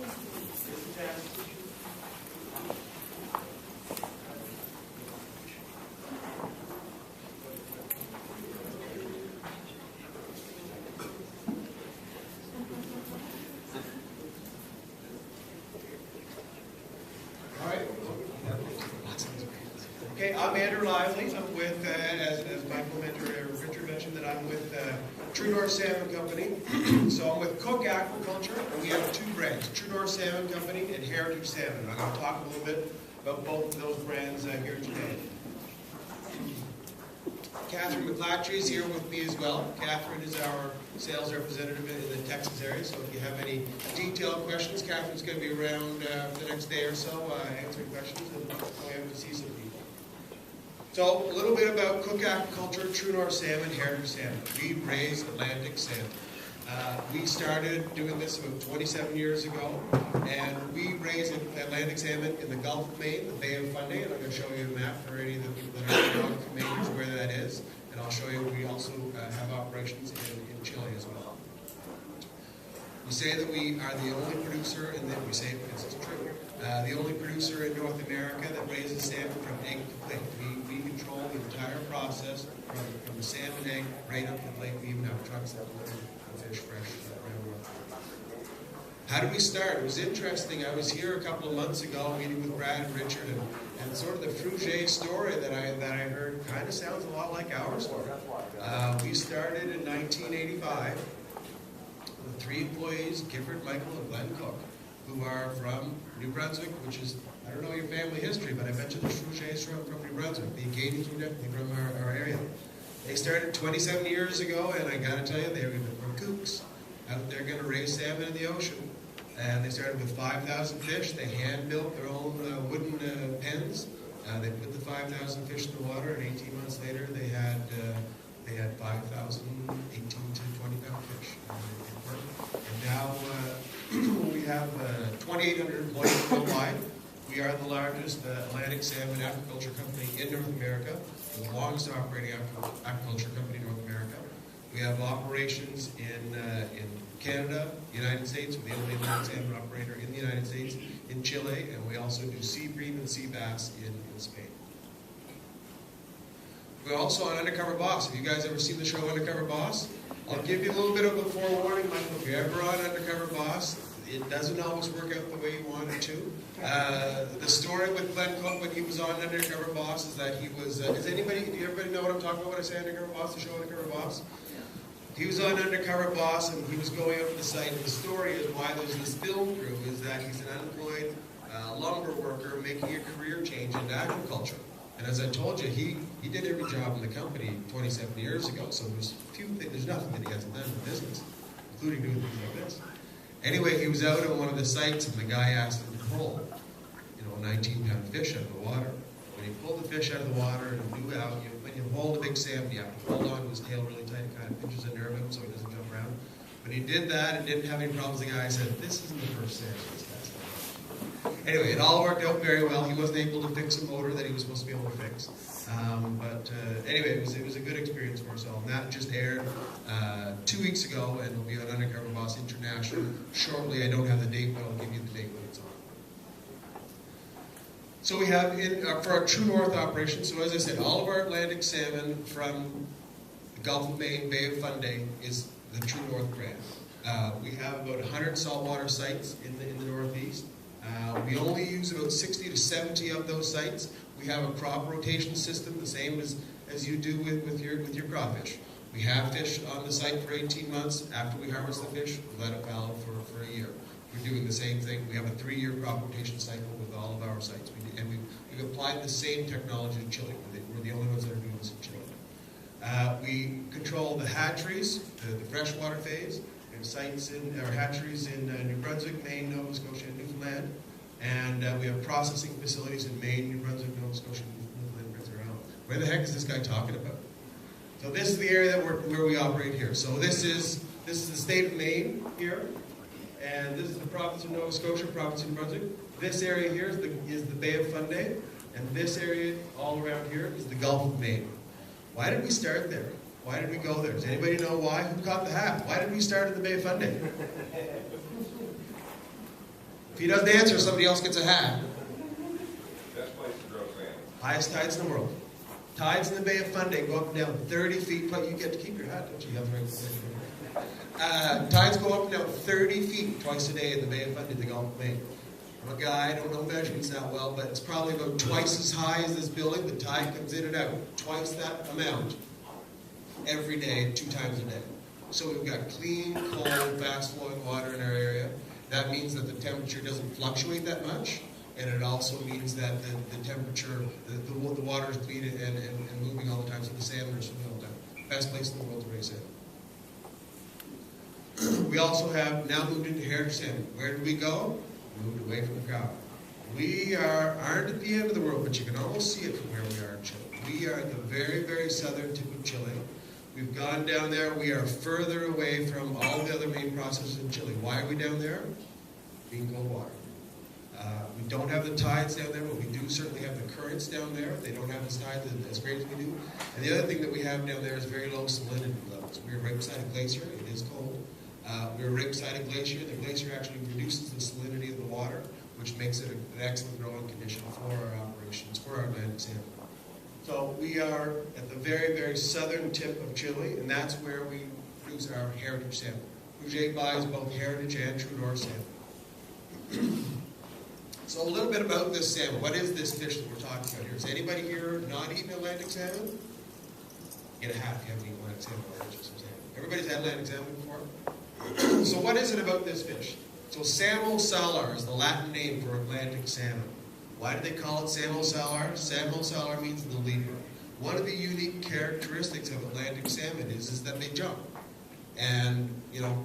Okay, I'm Andrew Lively. I'm with, as Michael Richard mentioned, that I'm with True North Salmon Company. So I'm with Cook Aquaculture, and we have two brands, True North Salmon Company and Heritage Salmon. I'm going to talk a little bit about both of those brands here today. Catherine McClatchy is here with me as well. Catherine is our sales representative in the Texas area, so if you have any detailed questions, Catherine's going to be around for the next day or so answering questions, and we have to see some people. So, a little bit about Cook Aquaculture, True North Salmon, Heritage Salmon. We raise Atlantic salmon. We started doing this about 27 years ago, and we raise Atlantic salmon in the Gulf of Maine, the Bay of Fundy, and I'm going to show you a map for any of the people that are from Maine where that is, and I'll show you we also have operations in Chile as well. We say that we are the only producer, and then we say it because it's true, the only producer in North America that raises salmon from egg to plate. We control the entire process from the salmon egg right up to the plate. We even have trucks that deliver the fish fresh right away. How did we start? It was interesting. I was here a couple of months ago meeting with Brad and Richard, and sort of the Fruge story that I heard kind of sounds a lot like our story. We started in 1985 with 3 employees, Gifford, Michael, and Glenn Cook, who are from New Brunswick, which is, I don't know your family history, but I bet you the Fruges from New Brunswick. The Acadians were definitely from our area. They started 27 years ago, and I got to tell you, they were kooks out there going to raise salmon in the ocean. And they started with 5,000 fish. They hand-built their own wooden pens. They put the 5,000 fish in the water, and 18 months later, they had 5,000, 18 to 20,000 fish. And now we have 2,800 employees worldwide. We are the largest Atlantic salmon aquaculture company in North America, the longest operating aquaculture company in North America. We have operations in Canada, United States, we're the only Atlantic salmon operator in the United States, in Chile, and we also do sea bream and sea bass in Spain. We're also on Undercover Boss. Have you guys ever seen the show Undercover Boss? I'll give you a little bit of a forewarning, Michael. If you're ever on Undercover Boss, it doesn't always work out the way you want it to. The story with Glenn Cook when he was on Undercover Boss is that he was, do everybody know what I'm talking about when I say Undercover Boss, the show Undercover Boss? He was on Undercover Boss and he was going out to the site, and the story is why there's this film crew is that he's an unemployed lumber worker making a career change into agriculture. And as I told you, he did every job in the company 27 years ago, so there's nothing that he hasn't done in business, including doing things like this. Anyway, he was out on one of the sites, and the guy asked him to pull, a 19-pound fish out of the water. When he pulled the fish out of the water and blew out, when you hold a big salmon, you have to hold on to his tail really tight, it kind of pinches a nerve out so he doesn't jump around. When he did that and didn't have any problems, the guy said, "This isn't the first salmon this guy's done." Anyway, it all worked out very well. He wasn't able to fix a motor that he was supposed to be able to fix. Anyway, it was a good experience for us all. And that just aired 2 weeks ago, and it'll be on Undercover Boss International shortly. I don't have the date, but I'll give you the date when it's on. So we have, for our True North operation, so as I said, all of our Atlantic salmon from the Gulf of Maine, Bay of Fundy, is the True North brand. We have about 100 saltwater sites in the Northeast. We only use about 60 to 70 of those sites. We have a crop rotation system, the same as you do with your crawfish. We have fish on the site for 18 months. After we harvest the fish, we let it fallow for a year. We're doing the same thing. We have a 3-year crop rotation cycle with all of our sites. We've applied the same technology to Chile. We're the only ones that are doing this in Chile. We control the hatcheries, the freshwater phase. We have sites hatcheries in New Brunswick, Maine, Nova Scotia, and Newfoundland. And we have processing facilities in Maine, New Brunswick, Nova Scotia, Newfoundland, Prince Edward Island. Where the heck is this guy talking about? So this is the area where we operate here. So this is the state of Maine here, and this is the province of Nova Scotia, province of New Brunswick. This area here is the Bay of Fundy, and this area all around here is the Gulf of Maine. Why did we start there? Why did we go there? Does anybody know why? Who caught the hat? Why did we start in the Bay of Fundy? he doesn't answer, somebody else gets a hat. Best place to grow salmon. Highest tides in the world. Tides in the Bay of Fundy go up and down 30 feet. But you get to keep your hat, don't you? You have the right. Tides go up and down 30 feet twice a day in the Bay of Fundy, the Gulf of Maine. I'm a guy, I don't know measurements that well, but it's probably about twice as high as this building. The tide comes in and out. Twice that amount every day, 2 times a day. So we've got clean, cold, fast-flowing water in our area. That means that the temperature doesn't fluctuate that much. And it also means that the temperature, the water is clean and moving all the time, so the salmon are swimming all the time. Best place in the world to raise salmon. We also have now moved into heritage salmon. Where did we go? We moved away from the crowd. We aren't at the end of the world, but you can almost see it from where we are in Chile. We are at the very, very southern tip of Chile. We've gone down there. We are further away from all the other main processes in Chile. Why are we down there? Being cold water. We don't have the tides down there, but we do certainly have the currents down there. They don't have the tides as great as we do. And the other thing that we have down there is very low salinity levels. We're right beside a glacier. It is cold. We're right beside a glacier. The glacier actually reduces the salinity of the water, which makes it an excellent growing condition for our operations, for our Atlantic salmon. So we are at the very, very southern tip of Chile, and that's where we produce our heritage salmon. Fruge buys both heritage and Trudor salmon. So a little bit about this salmon. What is this fish that we're talking about here? Is anybody here not eaten Atlantic salmon? Get a hat if you haven't eaten Atlantic salmon or just some salmon. Everybody's had Atlantic salmon before? So what is it about this fish? So salmon salar is the Latin name for Atlantic salmon. Why do they call it salmon salar? Salmon salar means the leaper. One of the unique characteristics of Atlantic salmon is that they jump. And, you know,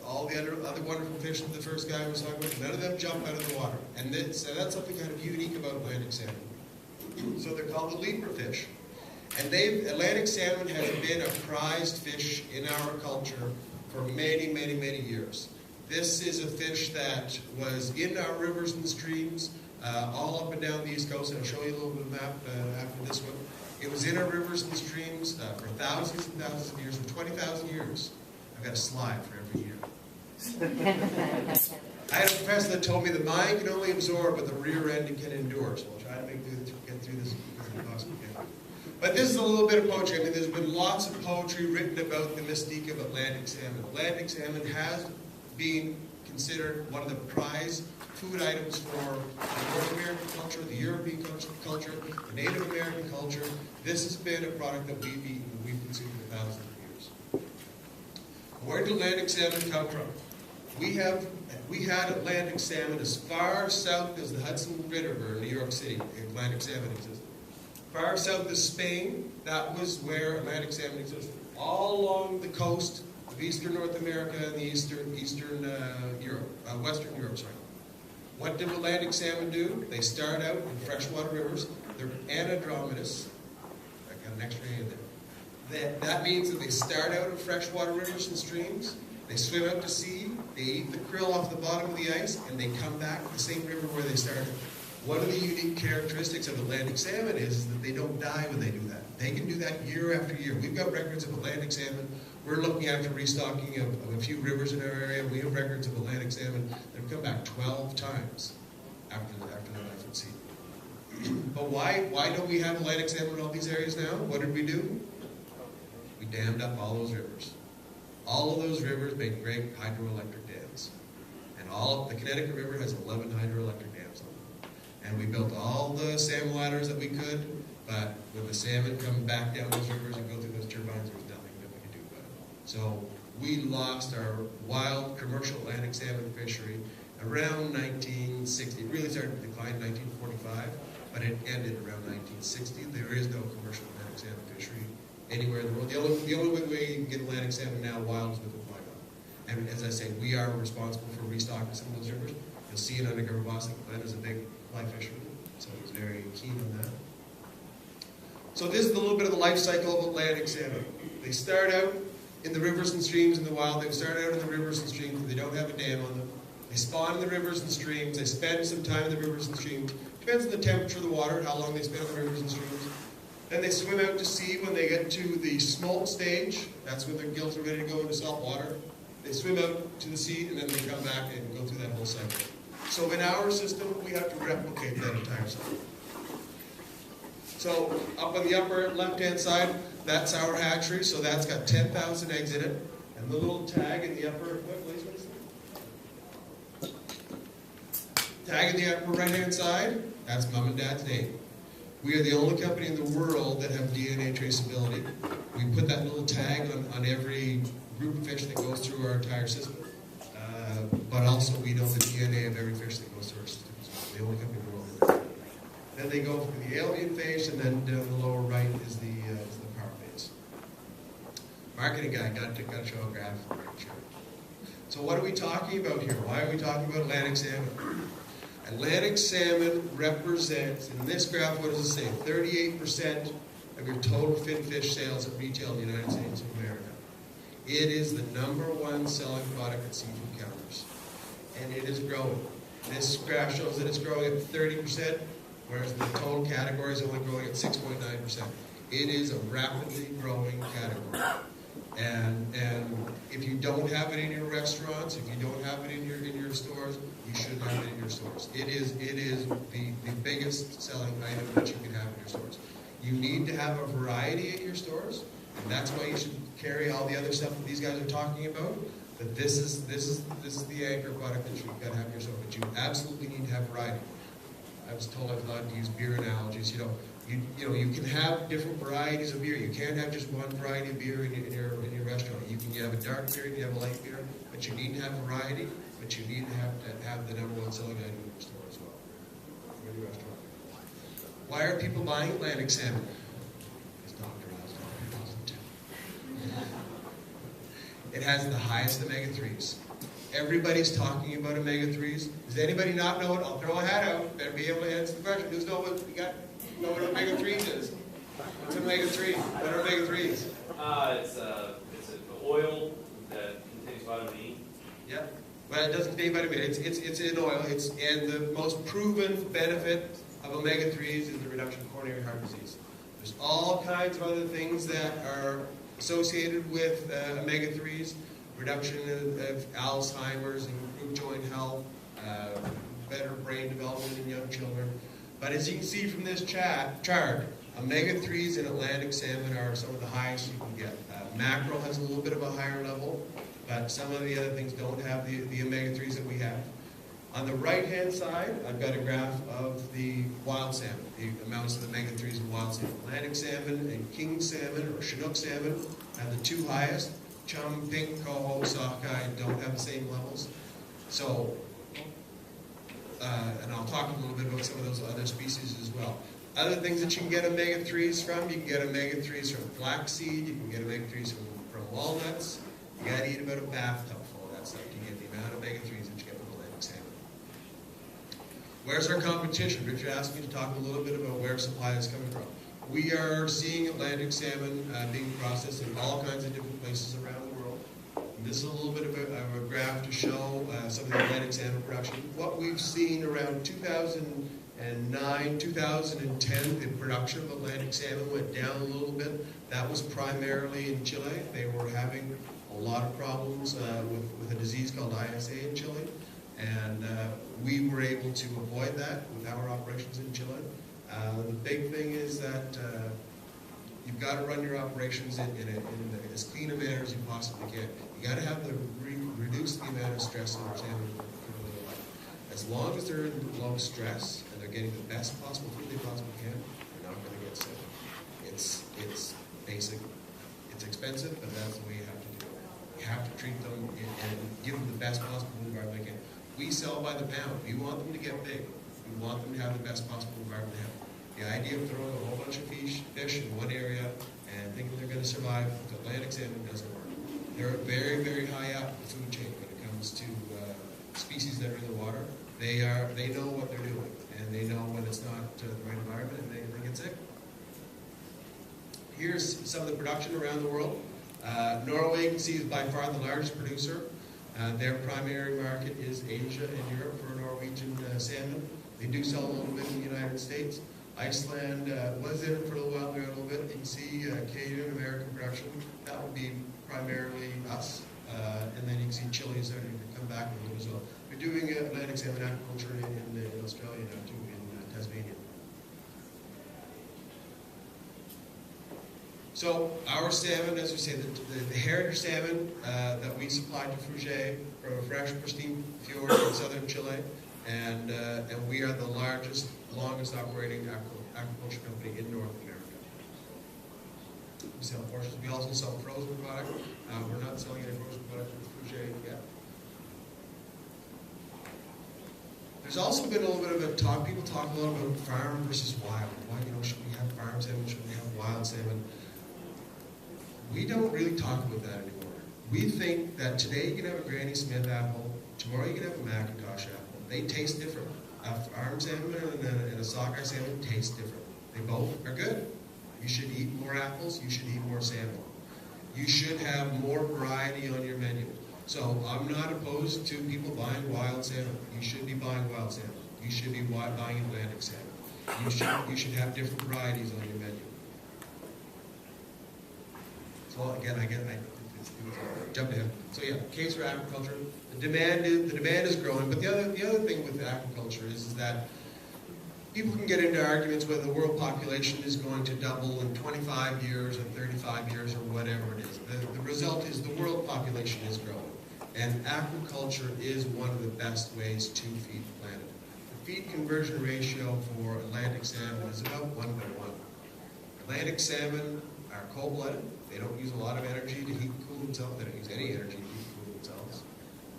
all the other wonderful fish that the first guy was talking about, none of them jump out of the water. And so that's something kind of unique about Atlantic salmon. So they're called the leaper fish. And Atlantic salmon has been a prized fish in our culture for many, many, many years. This is a fish that was in our rivers and streams all up and down the East Coast. And I'll show you a little bit of a map after this one. It was in our rivers and streams for thousands and thousands of years, for 20,000 years. I've got a slide for every year. I had a professor that told me the mind can only absorb, but the rear end can endure. So I'll try to get through this as quickly as possible. But this is a little bit of poetry. I mean, there's been lots of poetry written about the mystique of Atlantic salmon. Atlantic salmon has been considered one of the prized food items for the North American culture, the European culture, the Native American culture. This has been a product that we've eaten and we've consumed for thousands of years. Where did Atlantic salmon come from? We had Atlantic salmon as far south as the Hudson River in New York City. Atlantic salmon existed. Far south as Spain, that was where Atlantic salmon existed. All along the coast of eastern North America and the Western Europe. What did Atlantic salmon do? They start out in freshwater rivers. They're anadromous. I got an extra A in there. That means that they start out in freshwater rivers and streams. They swim out to sea. They eat the krill off the bottom of the ice, and they come back to the same river where they started. One of the unique characteristics of Atlantic salmon is that they don't die when they do that. They can do that year after year. We've got records of Atlantic salmon. We're looking after restocking of a few rivers in our area. We have records of Atlantic salmon that have come back 12 times after the life at sea. But why don't we have Atlantic salmon in all these areas now? What did we do? We dammed up all those rivers. All of those rivers make great hydroelectric dams. And the Connecticut River has 11 hydroelectric dams on it. And we built all the salmon ladders that we could, but when the salmon come back down those rivers and go through those turbines, there was nothing that we could do about it. So we lost our wild commercial Atlantic salmon fishery around 1960. It really started to decline in 1945, but it ended around 1960. There is no commercial Atlantic salmon fishery anywhere in the world. The only way you can get Atlantic salmon now wild is with a fly dog. And as I say, we are responsible for restocking some of those rivers. You'll see it under Governor Boston. Glenn is a big fly fisherman, so he's very keen on that. So this is a little bit of the life cycle of Atlantic salmon. They start out in the rivers and streams in the wild. They start out in the rivers and streams. They don't have a dam on them. They spawn in the rivers and streams. They spend some time in the rivers and streams. Depends on the temperature of the water, how long they spend in the rivers and streams. Then they swim out to sea when they get to the smolt stage. That's when their gills are ready to go into salt water. They swim out to the sea, and then they come back and go through that whole cycle. So in our system, we have to replicate that entire cycle. So up on the upper left-hand side, that's our hatchery. So that's got 10,000 eggs in it. And the little tag in the upper, what is it? Tag in the upper right-hand side, that's mom and dad's name. We are the only company in the world that have DNA traceability. We put that little tag on every group of fish that goes through our entire system. But also we know the DNA of every fish that goes through our system. So the only company in the world that does that. Then they go through the alien phase, and then down the lower right is the power phase. Marketing guy got to show a graph. Sure. So what are we talking about here? Why are we talking about Atlantic salmon? Atlantic salmon represents, in this graph, what does it say? 38% of your total fin fish sales at retail in the United States of America. It is the #1 selling product at seafood counters. And it is growing. This graph shows that it's growing at 30%, whereas the total category is only growing at 6.9%. It is a rapidly growing category. And if you don't have it in your restaurants, if you don't have it in your stores, you should have it in your stores. It is the biggest selling item that you can have in your stores. You need to have a variety in your stores, and that's why you should carry all the other stuff that these guys are talking about. But this is the anchor product that you've got to have in your store. But you absolutely need to have variety. I was told I was allowed to use beer analogies. You can have different varieties of beer. You can't have just one variety of beer in your restaurant. You can have a dark beer, you can have a light beer, but you need to have variety. But you need to have the #1 selling item in your store as well, or in your restaurant. Why are people buying Atlantic salmon? As Dr. Osborne. It has the highest omega-3s. Everybody's talking about omega-3s. Does anybody not know it? I'll throw a hat out. Better be able to answer the question. Who's know what we got? Know what omega-3s is? What's omega-3? What are omega-3s? It's an oil that contains vitamin E. Yep. Well, it doesn't contain vitamin E. It's in oil. And the most proven benefit of omega-3s is the reduction of coronary heart disease. There's all kinds of other things that are associated with omega-3s. Reduction of Alzheimer's, improved joint health, better brain development in young children. But as you can see from this chart, omega-3s in Atlantic salmon are some of the highest you can get. Mackerel has a little bit of a higher level, but some of the other things don't have the omega-3s that we have. On the right-hand side, I've got a graph of the wild salmon, the amounts of omega-3s in wild salmon. Atlantic salmon and king salmon or Chinook salmon have the two highest. Chum, pink, coho, sockeye don't have the same levels. So, and I'll talk a little bit about some of those other species as well. Other things that you can get omega-3s from, you can get omega-3s from flaxseed, you can get omega-3s from walnuts. You gotta eat about a bathtub full of that stuff to get the amount of omega-3s that you get from Atlantic salmon. Where's our competition? Richard asked me to talk a little bit about where supply is coming from. We are seeing Atlantic salmon being processed in all kinds of different places around the world. And this is a little bit of a graph to show some of the Atlantic salmon production. What we've seen around 2009, 2010, the production of Atlantic salmon went down a little bit. That was primarily in Chile. They were having a lot of problems with a disease called ISA in Chile. And we were able to avoid that with our operations in Chile. The big thing is that you've got to run your operations in as clean a manner as you possibly can. You got to have reduce the amount of stress in your salmon for their life. As long as they're in low stress and they're getting the best possible food they possibly can, they're not going to get sick. It's basic. It's expensive, but that's the way you have to do it. You have to treat them and give them the best possible environment they can. We sell by the pound. We want them to get big. We want them to have the best possible environment they have. The idea of throwing a whole bunch of fish in one area and thinking they're going to survive with Atlantic salmon doesn't work. They're very, very high up the food chain when it comes to species that are in the water. They know what they're doing, and they know when it's not the right environment, and they get sick. Here's some of the production around the world. Norway, you can see, is by far the largest producer. Their primary market is Asia and Europe for Norwegian salmon. They do sell a little bit in the United States. Iceland was in it for a little while there, a little bit. You can see Canadian American production. That would be primarily us. And then you can see Chile is starting to come back a little as well. We're doing Atlantic salmon aquaculture in Australia now too, in Tasmania. So our salmon, as we say, the heritage salmon that we supply to Fruge from a fresh, pristine fjord in southern Chile, and we are the largest, longest operating aquaculture company in North America. We sell portions. We also sell frozen product. We're not selling any frozen product with Fruge yet. There's also been a little bit of a talk. People talk a lot about farm versus wild. Why, should we have farm salmon? Should we have wild salmon? We don't really talk about that anymore. We think that today you can have a Granny Smith apple, tomorrow you can have a Macintosh apple. They taste different. A farm salmon and a sockeye salmon taste different. They both are good. You should eat more apples, you should eat more salmon. You should have more variety on your menu. So I'm not opposed to people buying wild salmon. You should be buying wild salmon. You should be buying Atlantic salmon. You should have different varieties on your menu. So again, jump ahead. So yeah, case for aquaculture. The demand is growing, but the other thing with aquaculture is that people can get into arguments whether the world population is going to double in 25 years or 35 years or whatever it is. The result is the world population is growing, and aquaculture is one of the best ways to feed the planet. The feed conversion ratio for Atlantic salmon is about 1:1. Atlantic salmon are cold-blooded. They don't use a lot of energy to heat and cool themselves. They don't use any energy to heat and cool themselves.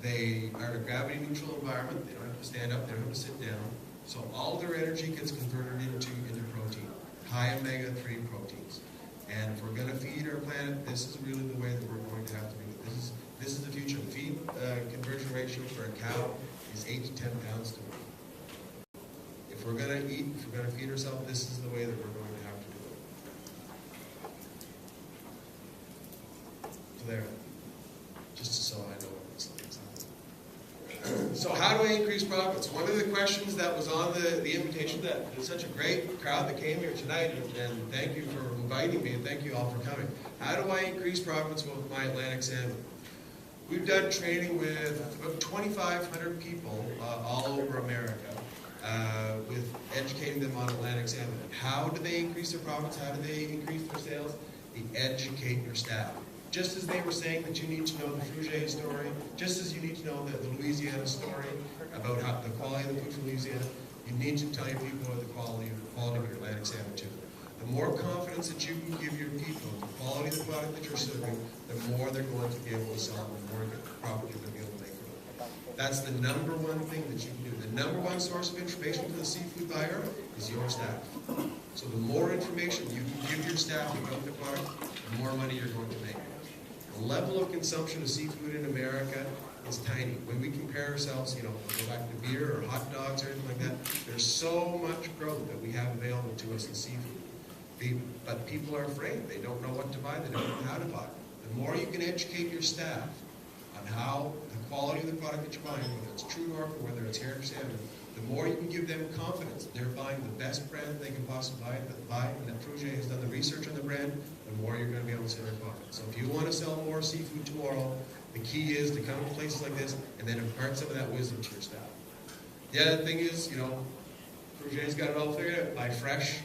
They are in a gravity-neutral environment. They don't have to stand up. They don't have to sit down. So all their energy gets converted into protein, high omega-3 proteins. And if we're going to feed our planet, this is really the way that we're going to have to do it. This is the future. The feed conversion ratio for a cow is 8 to 10 pounds to 1. If we're going to eat, if we're going to feed ourselves, this is the way that we're going to have to do it. So there, just so I know what this looks like. So how do I increase profits? One of the questions that was on the invitation, that there's such a great crowd that came here tonight, and thank you for inviting me, and thank you all for coming. How do I increase profits with my Atlantic salmon? We've done training with about 2,500 people all over America, with educating them on Atlantic salmon. How do they increase their profits? How do they increase their sales? They educate your staff. Just as they were saying that you need to know the Fruge story, just as you need to know the Louisiana story about how the quality of the food from Louisiana, you need to tell your people about the quality of your Atlantic salmon too. The more confidence that you can give your people, the quality of the product that you're serving, the more they're going to be able to sell, the more profit you're going to be able to make from it. That's the number one thing that you can do. The number one source of information for the seafood buyer is your staff. So the more information you can give your staff about the product, the more money you're going to make. The level of consumption of seafood in America is tiny. When we compare ourselves, go back to beer or hot dogs or anything like that, there's so much growth that we have available to us in seafood. But people are afraid. They don't know what to buy. They don't know how to buy. The more you can educate your staff on how the quality of the product that you're buying, whether it's True North or whether it's Heritage Salmon, the more you can give them confidence. They're buying the best brand they can possibly buy, and that Fruge has done the research on the brand, the more you're going to be able to sell their profit. So if you want to sell more seafood tomorrow, the key is to come to places like this and then impart some of that wisdom to your staff. The other thing is, Fruge's got it all figured out. Buy fresh.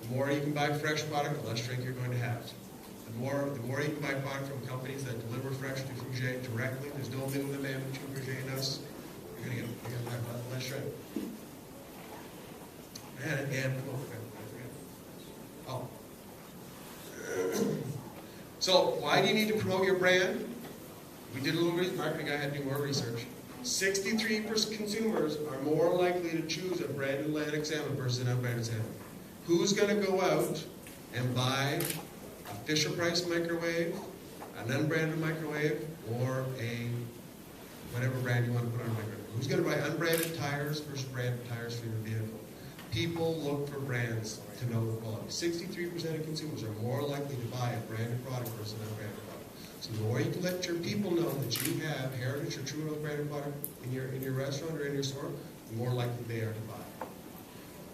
The more you can buy fresh product, the less shrink you're going to have. The more you can buy product from companies that deliver fresh to Fruge directly, there's no middleman between Fruge and us, you're going to have less shrink. So why do you need to promote your brand? We did a little marketing. I had to do more research. 63% consumers are more likely to choose a branded Atlantic salmon versus an unbranded salmon. Who's going to go out and buy a Fisher-Price microwave, an unbranded microwave, or a whatever brand you want to put on a microwave? Who's going to buy unbranded tires versus branded tires for your vehicle? People look for brands to know the quality. 63% of consumers are more likely to buy a branded product versus an unbranded product. So the more you can let your people know that you have Heritage or True North branded product in your restaurant or in your store, the more likely they are to buy.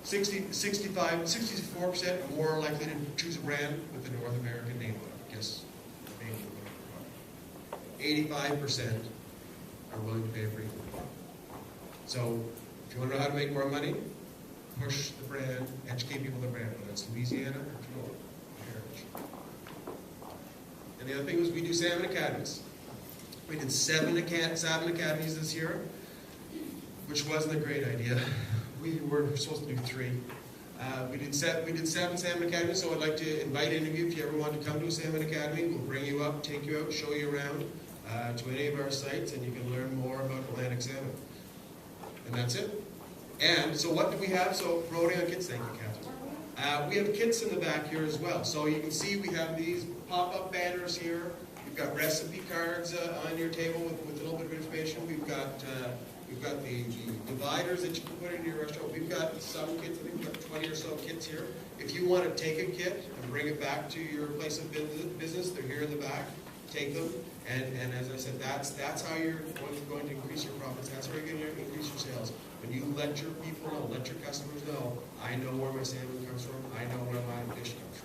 64% are more likely to choose a brand with the North American name on it. Guess the name of the product. 85% are willing to pay a premium. So if you want to know how to make more money, push the brand, educate people on the brand, whether it's Louisiana or Tanola, Heritage. And the other thing was we do salmon academies. We did seven academies this year, which wasn't a great idea. We were supposed to do 3. We did 7 salmon academies, so I'd like to invite any of you, if you ever want to come to a salmon academy, we'll bring you up, take you out, show you around to any of our sites, and you can learn more about Atlantic salmon. And that's it. And so what do we have? So Rodeo Kits, thank you, Catherine. We have kits in the back here as well. So you can see we have these pop-up banners here. We've got recipe cards on your table with a little bit of information. We've got the dividers that you can put into your restaurant. We've got some kits, I think we've got 20 or so kits here. If you want to take a kit and bring it back to your place of business, they're here in the back. Take them, and as I said, that's how you're going to increase your profits. That's how you're going to increase your sales. When you let your people know, let your customers know, I know where my salmon comes from, I know where my fish comes from.